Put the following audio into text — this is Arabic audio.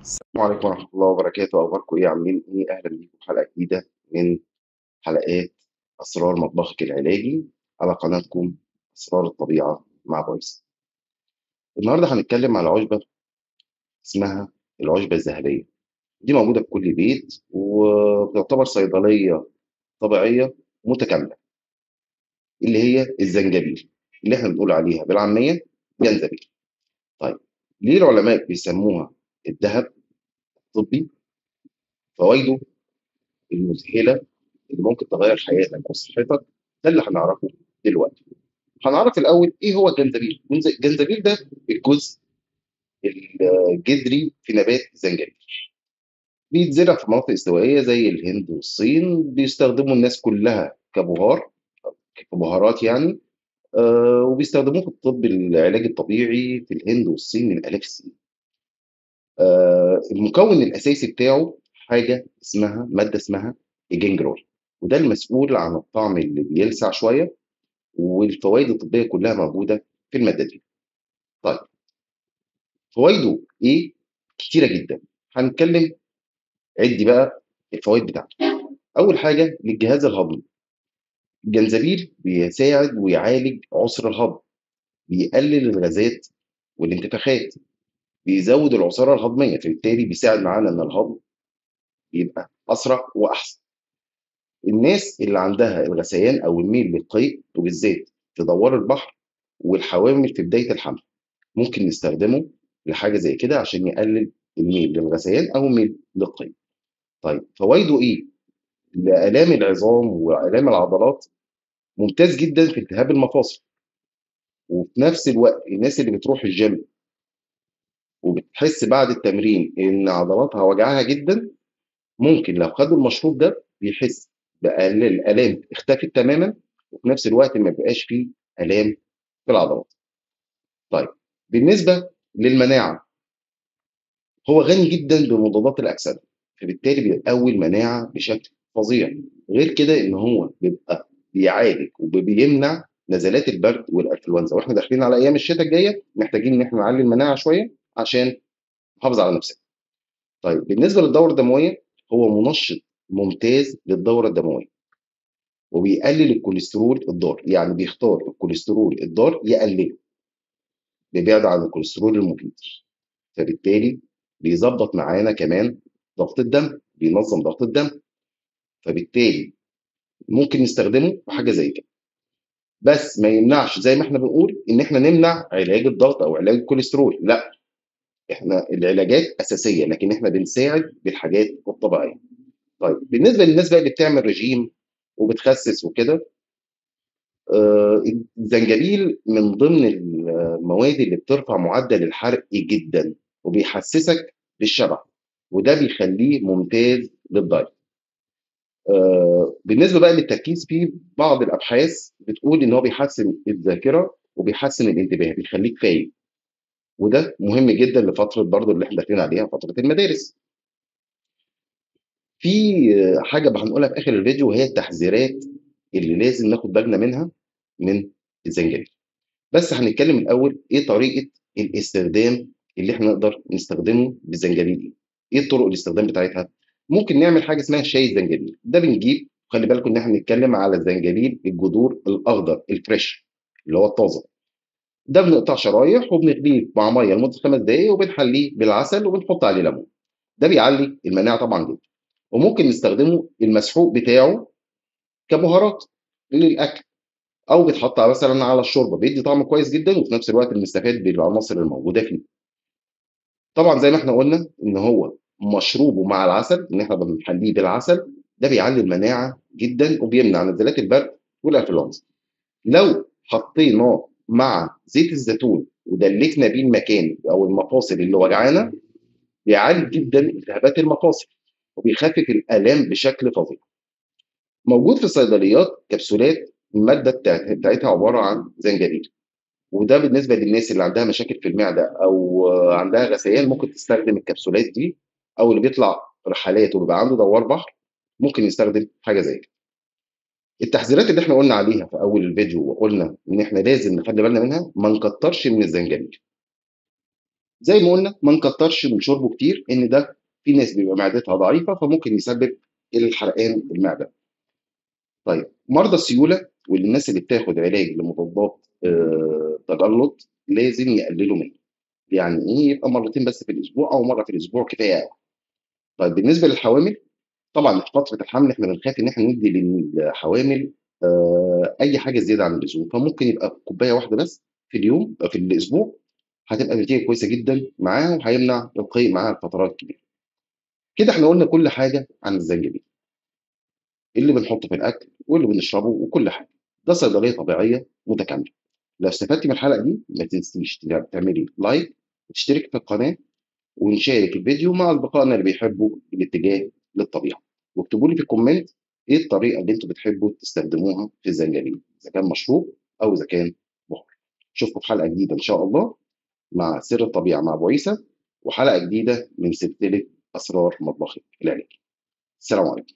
السلام عليكم ورحمة الله وبركاته، أخباركم إيه؟ عاملين إيه؟ أهلا بيكم في حلقة جديدة من حلقات أسرار مطبخك العلاجي على قناتكم أسرار الطبيعة مع بويس. النهاردة هنتكلم على عشبة اسمها العشبة الذهبية. دي موجودة في كل بيت وتعتبر صيدلية طبيعية متكاملة، اللي هي الزنجبيل، اللي إحنا بنقول عليها بالعامية جنزبيل. طيب، ليه العلماء بيسموها الذهب الطبي؟ فوائده المذهلة اللي ممكن تغير حياتك وصحتك، ده اللي هنعرفه دلوقتي. هنعرف الاول ايه هو الجنزبيل. الجنزبيل ده الجزء الجذري في نبات الزنجبيل، بيتزرع في مناطق استوائيه زي الهند والصين، بيستخدموا الناس كلها كبهار، كبهارات يعني. وبيستخدموه في الطب العلاج الطبيعي في الهند والصين من الاف السنين. المكون الاساسي بتاعه ماده اسمها الجنجرول، وده المسؤول عن الطعم اللي بيلسع شويه، والفوائد الطبيه كلها موجوده في الماده دي. طيب، فوائده ايه؟ كتيره جدا. هنتكلم، عدي بقى الفوائد بتاعته. اول حاجه للجهاز الهضمي، الجنزبيل بيساعد ويعالج عسر الهضم، بيقلل الغازات والانتفاخات، بيزود العصاره الهضميه، فبالتالي بيساعد معانا ان الهضم يبقى اسرع واحسن. الناس اللي عندها الغثيان او الميل للقيء، وبالذات في دوار البحر والحوامل في بدايه الحمل، ممكن نستخدمه لحاجه زي كده عشان يقلل الميل للغثيان او الميل للقيء. طيب، فوائده ايه؟ لآلام العظام وآلام العضلات، ممتاز جدا في التهاب المفاصل. وفي نفس الوقت الناس اللي بتروح الجيم وبتحس بعد التمرين ان عضلاتها وجعها جدا، ممكن لو خدوا المشروب ده بيحس بأقل الآلام اختفت تماما، وفي نفس الوقت ما بيبقاش فيه آلام في العضلات. طيب، بالنسبة للمناعة، هو غني جدا بمضادات الأكسدة، فبالتالي بيقوي المناعة بشكل فظيع. غير كده ان هو بيبقى بيعالج وبيمنع نزلات البرد والانفلونزا، واحنا داخلين على ايام الشتاء الجايه، محتاجين ان احنا نعلي المناعه شويه عشان نحافظ على نفسنا. طيب، بالنسبه للدوره الدمويه، هو منشط ممتاز للدوره الدمويه، وبيقلل الكوليسترول الضار، يعني بيختار الكوليسترول الضار يقلله، بيبعد عن الكوليسترول المفيد. فبالتالي بيظبط معانا كمان ضغط الدم، بينظم ضغط الدم. فبالتالي ممكن نستخدمه في حاجه زي كده، بس ما يمنعش زي ما احنا بنقول ان احنا نمنع علاج الضغط او علاج الكوليسترول، لا. احنا العلاجات اساسيه، لكن احنا بنساعد بالحاجات الطبيعيه. طيب، بالنسبه للناس بقى اللي بتعمل رجيم وبتخسس وكده، الزنجبيل من ضمن المواد اللي بترفع معدل الحرق جدا، وبيحسسك بالشبع، وده بيخليه ممتاز للدايت. بالنسبه بقى للتركيز فيه، بعض الابحاث بتقول ان هو بيحسن الذاكره وبيحسن الانتباه، بيخليك فايق، وده مهم جدا لفتره برضو اللي احنا داخلين عليها، فتره المدارس. في حاجه بقى هنقولها في اخر الفيديو، وهي التحذيرات اللي لازم ناخد بالنا منها من الزنجبيل. بس هنتكلم الاول ايه طريقه الاستخدام اللي احنا نقدر نستخدمه بالزنجبيل دي. ايه طرق الاستخدام بتاعتها؟ ممكن نعمل حاجه اسمها شاي الزنجبيل. ده بنجيب، خلي بالكم ان احنا بنتكلم على الزنجبيل الجذور الاخضر الفريش، اللي هو الطازه. ده بنقطع شرايح وبنغليه مع ميه لمده 5 دقائق، وبنحليه بالعسل وبنحط عليه ليمون. ده بيعلي المناعه طبعا جدا. وممكن نستخدمه المسحوق بتاعه كبهارات للاكل، او بيتحط مثلا على الشوربه، بيدي طعم كويس جدا، وفي نفس الوقت بنستفاد بالعناصر الموجوده فيه. طبعا زي ما احنا قلنا ان هو مشروبه مع العسل، ان احنا بنحليه بالعسل، ده بيعلي المناعه جدا وبيمنع نزلات البرد والانفلونزا. لو حطيناه مع زيت الزيتون ودلكنا بيه المكان او المفاصل اللي وجعانا، بيعالج جدا التهابات المفاصل، وبيخفف الالام بشكل فظيع. موجود في الصيدليات كبسولات، الماده بتاعتها عباره عن زنجبيل. وده بالنسبه للناس اللي عندها مشاكل في المعده او عندها غثيان، ممكن تستخدم الكبسولات دي. او اللي بيطلع رحلات وبيبقى عنده دوار بحر، ممكن يستخدم حاجه زي كده. التحذيرات اللي احنا قلنا عليها في اول الفيديو، وقلنا ان احنا لازم نخلي بالنا منها، ما نكترش من الزنجبيل. زي ما قلنا ما نكترش من شربه كتير، ان ده في ناس بيبقى معدتها ضعيفه فممكن يسبب الحرقان المعده. طيب مرضى السيوله والناس اللي بتاخد علاج لمضادات تجلط لازم يقللوا منه. يعني ايه؟ يبقى مرتين بس في الاسبوع او مره في الاسبوع كفايه قوي. طيب بالنسبه للحوامل، طبعا في فتره الحمل احنا بنخاف ان احنا ندي للحوامل اي حاجه زياده عن اللزوم، فممكن يبقى كوبايه واحده بس في اليوم في الاسبوع، هتبقى نتيجه كويسه جدا معاه وهيمنع القيء معاه لفترات كبيره. كده احنا قلنا كل حاجه عن الزنجبيل، اللي بنحطه في الاكل واللي بنشربه وكل حاجه. ده صيدليه طبيعيه متكامله. لو استفدتي من الحلقه دي ما تنسيش تعملي لايك وتشترك في القناه، ونشارك الفيديو مع اصدقائنا اللي بيحبوا الاتجاه للطبيعه. واكتبوا لي في الكومنت ايه الطريقه اللي انتم بتحبوا تستخدموها في الزنجبيل، اذا كان مشروب او اذا كان بخار. اشوفكم في حلقه جديده ان شاء الله مع سر الطبيعه مع ابو عيسى، وحلقه جديده من سلسله اسرار مطبخ العلاج. السلام عليكم.